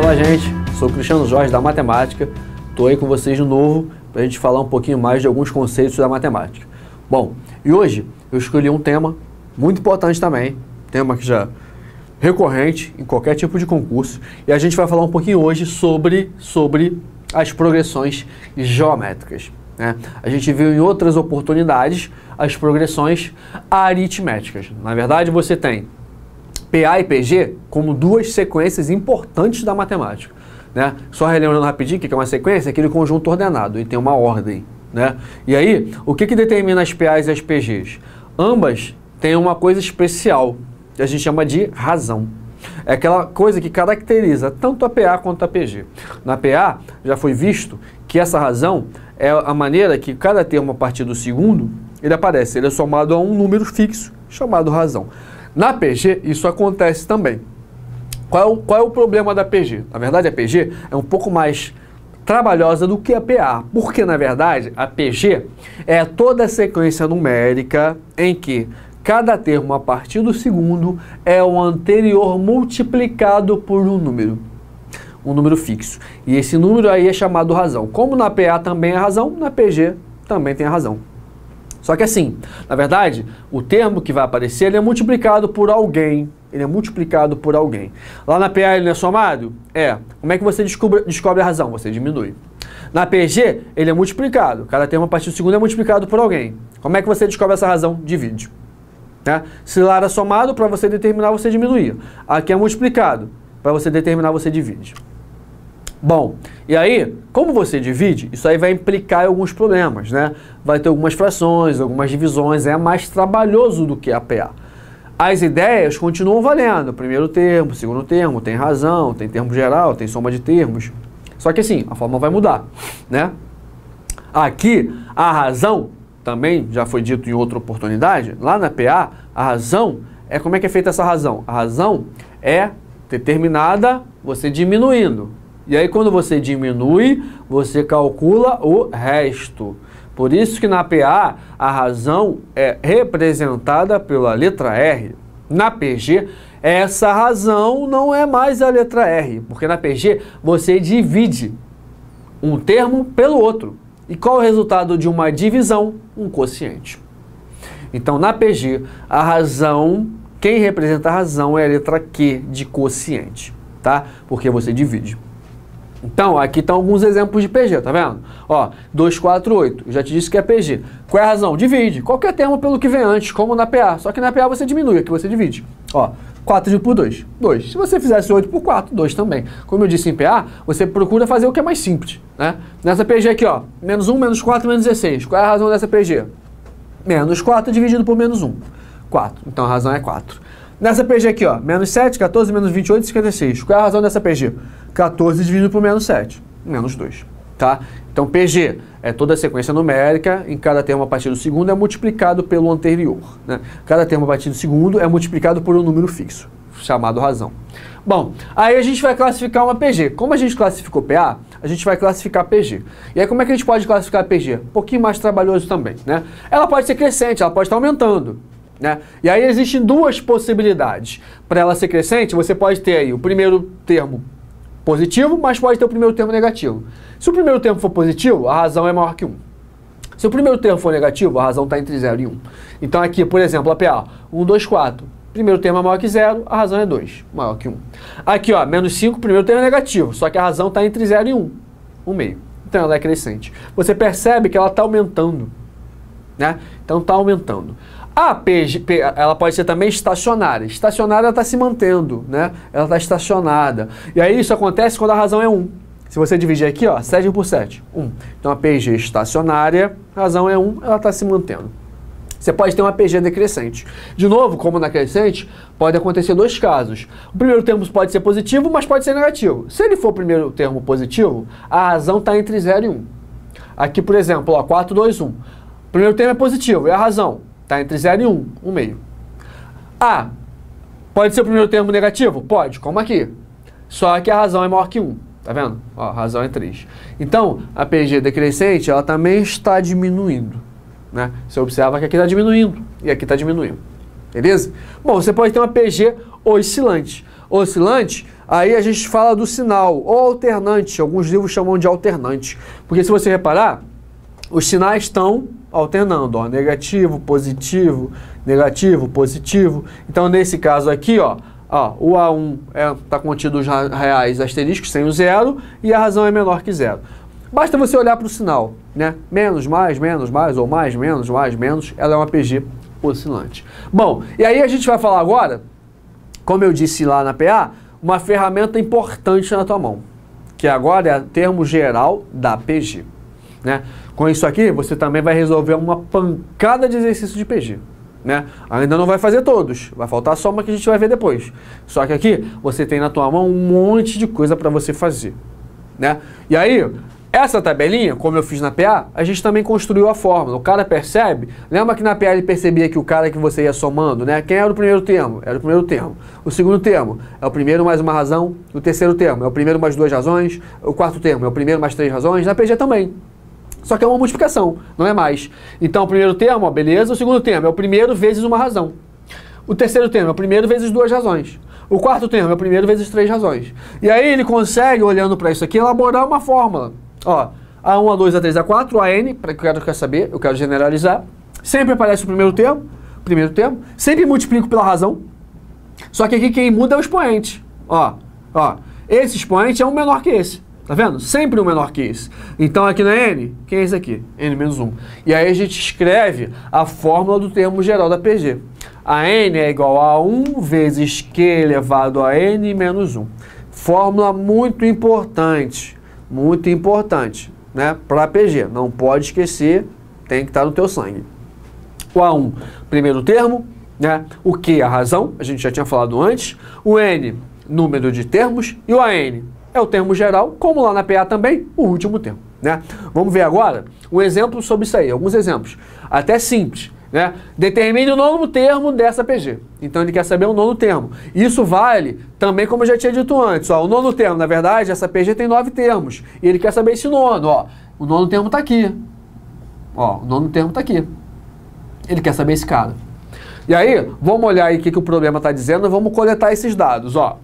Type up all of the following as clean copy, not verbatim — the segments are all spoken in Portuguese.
Olá, gente, sou o Cristiano Jorge da Matemática, estou aí com vocês de novo para a gente falar um pouquinho mais de alguns conceitos da matemática. Bom, e hoje eu escolhi um tema muito importante também, tema que já é recorrente em qualquer tipo de concurso, e a gente vai falar um pouquinho hoje sobre as progressões geométricas, né? A gente viu em outras oportunidades as progressões aritméticas. Na verdade, você tem PA e PG como duas sequências importantes da matemática, né? Só relembrando rapidinho o que é uma sequência, é aquele conjunto ordenado e tem uma ordem, né? E aí, o que determina as PAs e as PGs? Ambas têm uma coisa especial, que a gente chama de razão. É aquela coisa que caracteriza tanto a PA quanto a PG. Na PA, já foi visto que essa razão é a maneira que cada termo a partir do segundo, ele aparece, ele é somado a um número fixo, chamado razão. Na PG, isso acontece também. Qual é o problema da PG? Na verdade, a PG é um pouco mais trabalhosa do que a PA, porque, na verdade, a PG é toda a sequência numérica em que cada termo a partir do segundo é o anterior multiplicado por um número fixo. E esse número aí é chamado razão. Como na PA também é razão, na PG também tem a razão. Só que assim, na verdade, o termo que vai aparecer ele é multiplicado por alguém. Ele é multiplicado por alguém. Lá na PA ele não é somado? É. Como é que você descobre a razão? Você diminui. Na PG ele é multiplicado. Cada termo a partir do segundo é multiplicado por alguém. Como é que você descobre essa razão? Divide. Né? Se lá era somado, para você determinar, você diminuía. Aqui é multiplicado. Para você determinar, você divide. Bom, e aí, como você divide, isso aí vai implicar alguns problemas, né? Vai ter algumas frações, algumas divisões, é mais trabalhoso do que a PA. As ideias continuam valendo, primeiro termo, segundo termo, tem razão, tem termo geral, tem soma de termos. Só que assim, a forma vai mudar, né? Aqui, a razão, também já foi dito em outra oportunidade, lá na PA, a razão é como é que é feita essa razão? A razão é determinada você diminuindo. E aí, quando você diminui, você calcula o resto. Por isso que na PA, a razão é representada pela letra R. Na PG, essa razão não é mais a letra R, porque na PG você divide um termo pelo outro. E qual é o resultado de uma divisão? Um quociente. Então, na PG, a razão, quem representa a razão é a letra Q de quociente, tá? Porque você divide. Então, aqui estão alguns exemplos de PG, tá vendo? Ó, 2, 4, 8. Eu já te disse que é PG. Qual é a razão? Divide. Qualquer termo pelo que vem antes, como na PA. Só que na PA você diminui, aqui você divide. Ó, 4 dividido por 2. 2. Se você fizesse 8 por 4, 2 também. Como eu disse em PA, você procura fazer o que é mais simples, né? Nessa PG aqui, ó, menos 1, menos 4, menos 16. Qual é a razão dessa PG? Menos 4 dividido por menos 1. 4. Então a razão é 4. Nessa PG aqui, ó, menos 7, 14, menos 28, 56. Qual é a razão dessa PG? 14 dividido por menos 7, menos 2, tá? Então PG é toda a sequência numérica, em cada termo a partir do segundo é multiplicado pelo anterior, né? Cada termo a partir do segundo é multiplicado por um número fixo, chamado razão. Bom, aí a gente vai classificar uma PG. Como a gente classificou PA, a gente vai classificar PG. E aí como é que a gente pode classificar PG? Um pouquinho mais trabalhoso também, né? Ela pode ser crescente, ela pode estar aumentando, né? E aí existem duas possibilidades. Para ela ser crescente, você pode ter aí o primeiro termo positivo, mas pode ter o primeiro termo negativo. Se o primeiro termo for positivo, a razão é maior que 1. Se o primeiro termo for negativo, a razão está entre 0 e 1. Então aqui, por exemplo, a PA, 1, 2, 4. Primeiro termo é maior que 0, a razão é 2, maior que 1. Aqui, ó, menos 5, primeiro termo é negativo, só que a razão está entre 0 e 1, 1/2. Então ela é crescente. Você percebe que ela está aumentando, né? Então está aumentando. A PG, ela pode ser também estacionária. Estacionária, ela está se mantendo, né? Ela está estacionada. E aí isso acontece quando a razão é 1. Se você dividir aqui, ó, 7 por 7, 1. Então a PG estacionária, a razão é 1, ela está se mantendo. Você pode ter uma PG decrescente. De novo, como na crescente, pode acontecer dois casos. O primeiro termo pode ser positivo, mas pode ser negativo. Se ele for o primeiro termo positivo, a razão está entre 0 e 1. Aqui, por exemplo, ó, 4, 2, 1. O primeiro termo é positivo, e a razão? Está entre 0 e 1, 1/2. Ah, pode ser o primeiro termo negativo? Pode, como aqui. Só que a razão é maior que 1, tá vendo? Ó, a razão é 3. Então, a PG decrescente, ela também está diminuindo, né? Você observa que aqui está diminuindo e aqui está diminuindo. Beleza? Bom, você pode ter uma PG oscilante. Oscilante, aí a gente fala do sinal, ou alternante, alguns livros chamam de alternante. Porque se você reparar, os sinais estão alternando, ó, negativo, positivo, negativo, positivo. Então, nesse caso aqui, ó, o A1 está contido os reais asteriscos sem o zero e a razão é menor que zero. Basta você olhar para o sinal, né? Menos, mais, ou mais, menos, ela é uma PG oscilante. Bom, e aí a gente vai falar agora, como eu disse lá na PA, uma ferramenta importante na tua mão, que agora é o termo geral da PG. Né? Com isso aqui, você também vai resolver uma pancada de exercícios de PG. Né? Ainda não vai fazer todos, vai faltar só uma que a gente vai ver depois. Só que aqui, você tem na tua mão um monte de coisa para você fazer. Né? E aí, essa tabelinha, como eu fiz na PA, a gente também construiu a fórmula. O cara percebe, lembra que na PA ele percebia que o cara que você ia somando, né? Quem era o primeiro termo? Era o primeiro termo. O segundo termo é o primeiro mais uma razão. O terceiro termo é o primeiro mais duas razões. O quarto termo é o primeiro mais três razões. Na PG também. Só que é uma multiplicação, não é mais. Então o primeiro termo, ó, beleza. O segundo termo é o primeiro vezes uma razão. O terceiro termo é o primeiro vezes duas razões. O quarto termo é o primeiro vezes três razões. E aí ele consegue, olhando para isso aqui, elaborar uma fórmula. Ó, A1, A2, A3, A4, AN, para que eu quero saber, eu quero generalizar. Sempre aparece o primeiro termo, sempre multiplico pela razão. Só que aqui quem muda é o expoente. Ó, esse expoente é um menor que esse. Tá vendo? Sempre um menor que esse. Então aqui na N, quem é esse aqui? N menos 1. E aí a gente escreve a fórmula do termo geral da PG. A N é igual a 1 vezes Q elevado a N menos 1. Fórmula muito importante, né? Para a PG. Não pode esquecer, tem que estar no teu sangue. O A1, primeiro termo, né? O Q, a razão, a gente já tinha falado antes. O N, número de termos. E o AN é o termo geral, como lá na PA também, o último termo, né? Vamos ver agora um exemplo sobre isso aí, alguns exemplos, até simples, né? Determine o nono termo dessa PG. Então ele quer saber o nono termo. Isso vale também, como eu já tinha dito antes, ó, o nono termo, na verdade, essa PG tem 9 termos, e ele quer saber esse nono, ó. O nono termo tá aqui. Ó, o nono termo tá aqui. Ele quer saber esse cara. E aí, vamos olhar aí o que o problema está dizendo, vamos coletar esses dados, ó.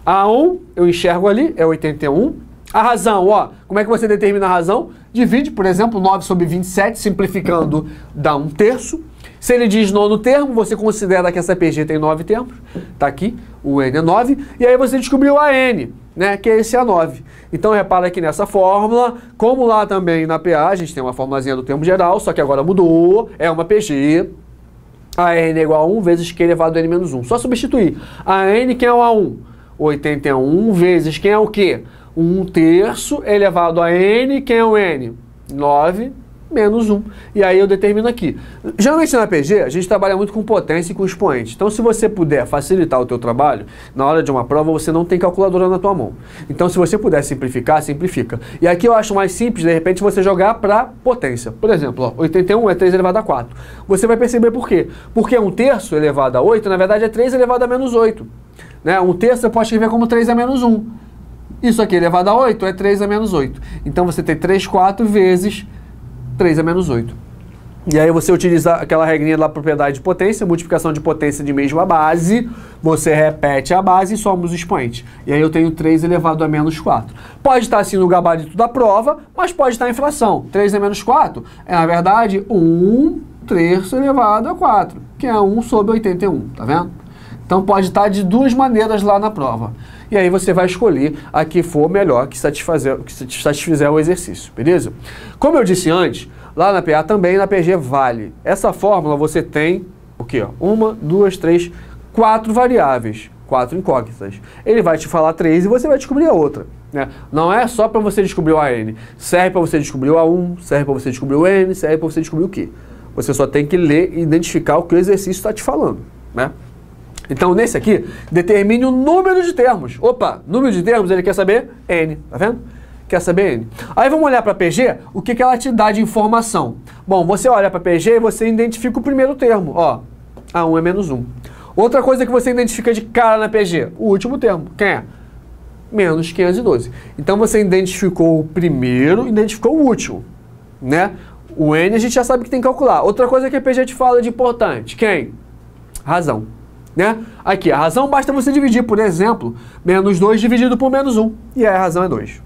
A1, eu enxergo ali, é 81. A razão, ó, como é que você determina a razão? Divide, por exemplo, 9 sobre 27, simplificando, dá 1/3. Se ele diz nono termo, você considera que essa PG tem 9 termos. Tá aqui, o N é 9. E aí você descobriu a N, né, que é esse A9. Então repara aqui nessa fórmula, como lá também na PA, a gente tem uma formulazinha do termo geral, só que agora mudou, é uma PG. A N é igual a 1 vezes Q elevado a N menos 1. Só substituir. A N, quem é o A1? 81 vezes quem é o quê? 1/3 elevado a N, quem é o N? 9 menos 1. E aí eu determino aqui. Geralmente na PG, a gente trabalha muito com potência e com expoente. Então se você puder facilitar o teu trabalho, na hora de uma prova você não tem calculadora na tua mão. Então se você puder simplificar, simplifica. E aqui eu acho mais simples, de repente, você jogar para potência. Por exemplo, ó, 81 é 3 elevado a 4. Você vai perceber por quê. Porque 1/3 elevado a 8, na verdade é 3 elevado a menos 8. Né? 1/3 você pode escrever como 3 a menos 1. Isso aqui elevado a 8 é 3 a menos 8. Então você tem 3/4 vezes 3 a menos 8. E aí você utiliza aquela regrinha da propriedade de potência, multiplicação de potência de mesma base, você repete a base e soma os expoentes. E aí eu tenho 3 elevado a menos 4. Pode estar assim no gabarito da prova, mas pode estar em fração. 3 a menos 4 é, na verdade, 1/3 elevado a 4, que é 1 sobre 81, tá vendo? Então pode estar de duas maneiras lá na prova. E aí você vai escolher a que for melhor, que satisfizer o exercício, beleza? Como eu disse antes, lá na PA também, na PG vale. Essa fórmula você tem o quê? 1, 2, 3, 4 variáveis, 4 incógnitas. Ele vai te falar 3 e você vai descobrir a outra. Né? Não é só para você descobrir o AN. Serve para você descobrir o A1, serve para você descobrir o N, serve para você descobrir o Q. Você só tem que ler e identificar o que o exercício está te falando, né? Então, nesse aqui, determine o número de termos. Opa, número de termos, ele quer saber N, tá vendo? Quer saber N. Aí vamos olhar para a PG, o que ela te dá de informação. Bom, você olha para a PG e você identifica o primeiro termo, ó, A1 é menos 1. Outra coisa que você identifica de cara na PG, o último termo, quem é? Menos 512. Então você identificou o primeiro, identificou o último, né? O N a gente já sabe que tem que calcular. Outra coisa que a PG te fala de importante, quem? Razão. né? Aqui, a razão basta você dividir, por exemplo, menos 2 dividido por menos 1. E aí a razão é 2.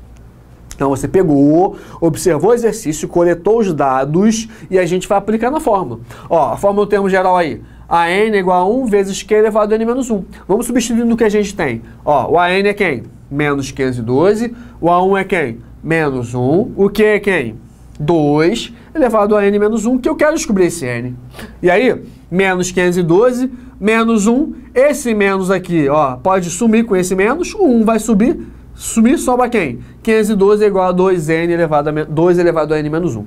Então você pegou, observou o exercício, coletou os dados e a gente vai aplicar na fórmula. Ó, a fórmula do termo geral aí. AN é igual a 1 vezes Q elevado a N menos 1. Vamos substituir no que a gente tem. Ó, o AN é quem? Menos 512. O A1 é quem? Menos 1. O Q é quem? 2 elevado a N menos 1, que eu quero descobrir esse N. E aí, menos 512, menos 1. Esse menos aqui, ó, pode sumir com esse menos. O 1 vai subir. Sumir, sobra quem? 512 é igual a 2N2 elevado a N menos 1.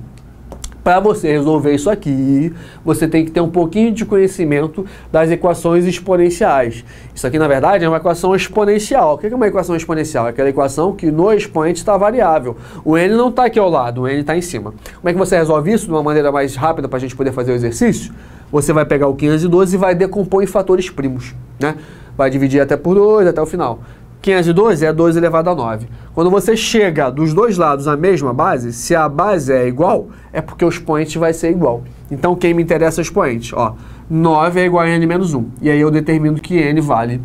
Para você resolver isso aqui, você tem que ter um pouquinho de conhecimento das equações exponenciais. Isso aqui, na verdade, é uma equação exponencial. O que é uma equação exponencial? É aquela equação que no expoente está variável. O N não está aqui ao lado, o N está em cima. Como é que você resolve isso de uma maneira mais rápida para a gente poder fazer o exercício? Você vai pegar o 512 e vai decompor em fatores primos, né? Vai dividir até por 2, até o final. 512 é 2 elevado a 9. Quando você chega dos dois lados à mesma base, se a base é igual, é porque o expoente vai ser igual. Então, quem me interessa é o expoente. Ó, 9 é igual a N menos 1. E aí eu determino que N vale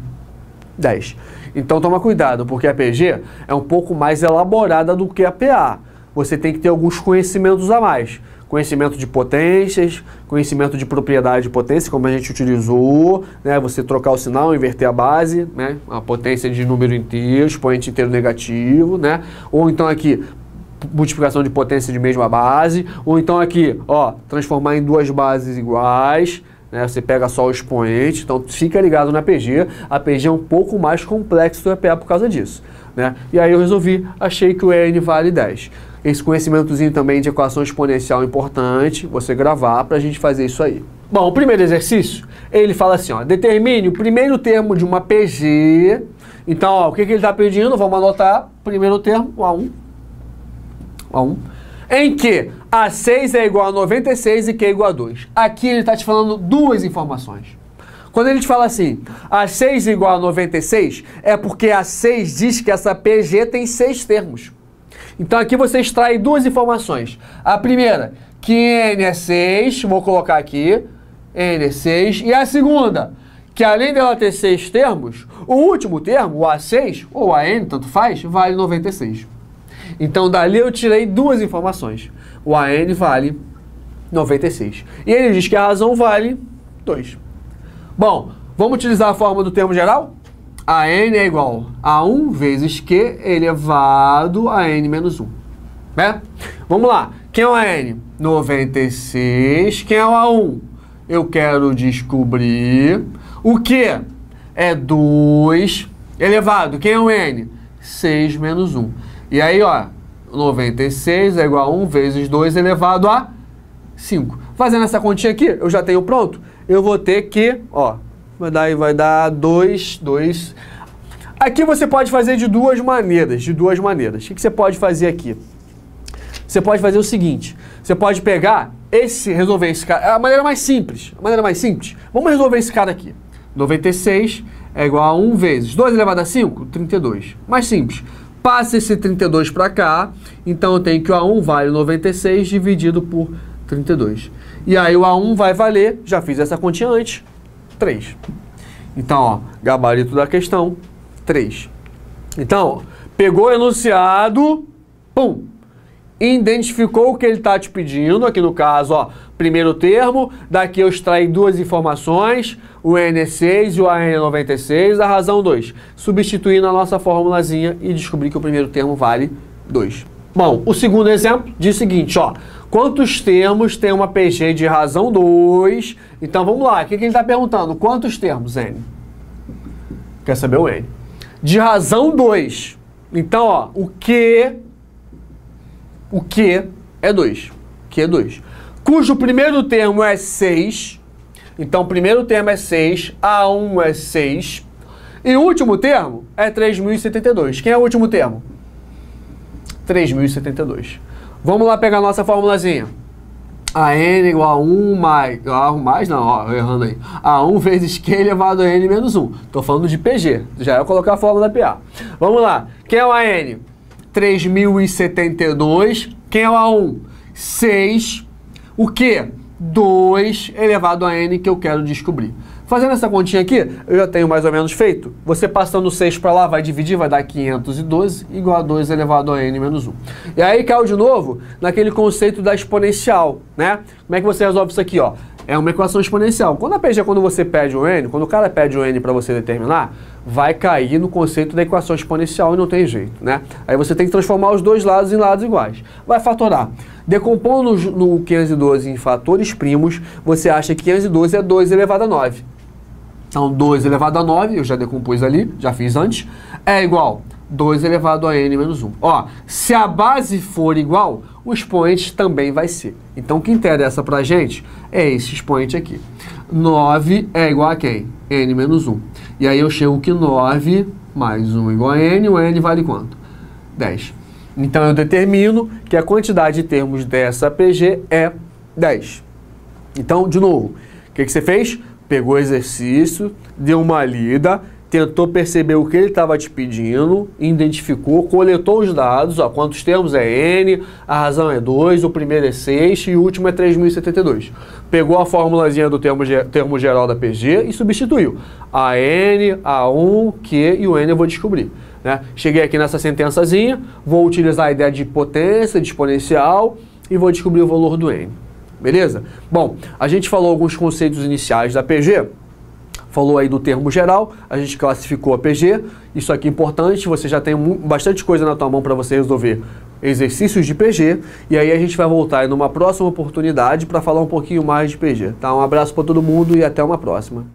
10. Então, toma cuidado, porque a PG é um pouco mais elaborada do que a PA. Você tem que ter alguns conhecimentos a mais. Conhecimento de potências, conhecimento de propriedade de potência, como a gente utilizou, né? Você trocar o sinal, inverter a base, né? A potência de número inteiro, expoente inteiro negativo, né? Ou então aqui, multiplicação de potência de mesma base, ou então aqui, ó, transformar em duas bases iguais, né? Você pega só o expoente, então fica ligado na PG. A PG é um pouco mais complexo do EPA por causa disso, né? E aí eu resolvi, achei que o N vale 10. Esse conhecimentozinho também de equação exponencial é importante você gravar para a gente fazer isso aí. Bom, o primeiro exercício, ele fala assim, ó, determine o primeiro termo de uma PG. Então, ó, o que ele está pedindo? Vamos anotar. Primeiro termo, o A1. Em que A6 é igual a 96 e Q é igual a 2. Aqui ele está te falando duas informações. Quando ele te fala assim, A6 é igual a 96, é porque A6 diz que essa PG tem 6 termos. Então aqui você extrai duas informações. A primeira, que N é 6, vou colocar aqui, N é 6. E a segunda, que além dela ter 6 termos, o último termo, o A6, ou AN, tanto faz, vale 96. Então dali eu tirei duas informações. O AN vale 96. E ele diz que a razão vale 2. Bom, vamos utilizar a fórmula do termo geral? A N é igual a 1 vezes Q elevado a N menos 1. Né? Vamos lá. Quem é o AN? 96. Quem é o A1? Eu quero descobrir. O Q é 2 elevado. Quem é o N? 6 menos 1. E aí, ó, 96 é igual a 1 vezes 2 elevado a 5. Fazendo essa continha aqui, eu já tenho pronto. Eu vou ter que, ó, vai dar 2. Aqui você pode fazer de duas maneiras. O que você pode fazer aqui? Você pode fazer o seguinte. Você pode pegar resolver esse cara. É a maneira mais simples. Vamos resolver esse cara aqui. 96 é igual a 1 vezes 2 elevado a 5, 32. Mais simples. Passa esse 32 para cá. Então eu tenho que o A1 vale 96 dividido por 32. E aí o A1 vai valer, já fiz essa continha antes, 3. Então, ó, gabarito da questão, 3. Então, ó, pegou o enunciado, pum, identificou o que ele está te pedindo, aqui no caso, ó, primeiro termo, daqui eu extraí duas informações, o N é 6 e o AN é 96, a razão 2. Substituir na nossa formulazinha e descobrir que o primeiro termo vale 2. Bom, o segundo exemplo diz o seguinte, ó, quantos termos tem uma PG de razão 2? Então vamos lá, o que ele está perguntando? Quantos termos, N? Quer saber o N? De razão 2. Então, ó, o Q é 2. Q é 2. Cujo primeiro termo é 6. Então, o primeiro termo é 6, A1 é 6. E o último termo é 3072. Quem é o último termo? 3072. Vamos lá pegar a nossa formulazinha. A N igual a 1 mais, não, ó, errando aí. A1 vezes Q elevado a N menos 1. Tô falando de PG, já ia colocar a fórmula da PA. Vamos lá. Quem é o AN? 3072. Quem é o A1? 6. O Q? 2 elevado a N que eu quero descobrir. Fazendo essa continha aqui, eu já tenho mais ou menos feito. Você passando 6 para lá, vai dividir, vai dar 512 igual a 2 elevado a n menos 1. E aí caiu de novo naquele conceito da exponencial, né? Como é que você resolve isso aqui, ó? É uma equação exponencial. Quando a PG, quando você pede o n, quando o cara pede o n para você determinar, vai cair no conceito da equação exponencial e não tem jeito, né? Aí você tem que transformar os dois lados em lados iguais. Vai fatorar. Decompondo no 512 em fatores primos, você acha que 512 é 2 elevado a 9. Então, 2 elevado a 9, eu já decompus ali, já fiz antes, é igual 2 elevado a n menos 1. Ó, se a base for igual, o expoente também vai ser. Então, o que interessa pra gente é esse expoente aqui. 9 é igual a quem? N menos 1. E aí eu chego que 9 mais 1 igual a n, o n vale quanto? 10. Então, eu determino que a quantidade de termos dessa PG é 10. Então, de novo, o que você fez? Pegou o exercício, deu uma lida, tentou perceber o que ele estava te pedindo, identificou, coletou os dados, ó, quantos termos é N, a razão é 2, o primeiro é 6 e o último é 3072. Pegou a formulazinha do termo geral da PG e substituiu. A N, A1, Q e o N eu vou descobrir. Né? Cheguei aqui nessa sentençazinha, vou utilizar a ideia de potência, de exponencial e vou descobrir o valor do N. Beleza? Bom, a gente falou alguns conceitos iniciais da PG, falou aí do termo geral, a gente classificou a PG, isso aqui é importante, você já tem bastante coisa na tua mão para você resolver exercícios de PG, e aí a gente vai voltar em uma próxima oportunidade para falar um pouquinho mais de PG. Tá? Um abraço para todo mundo e até uma próxima.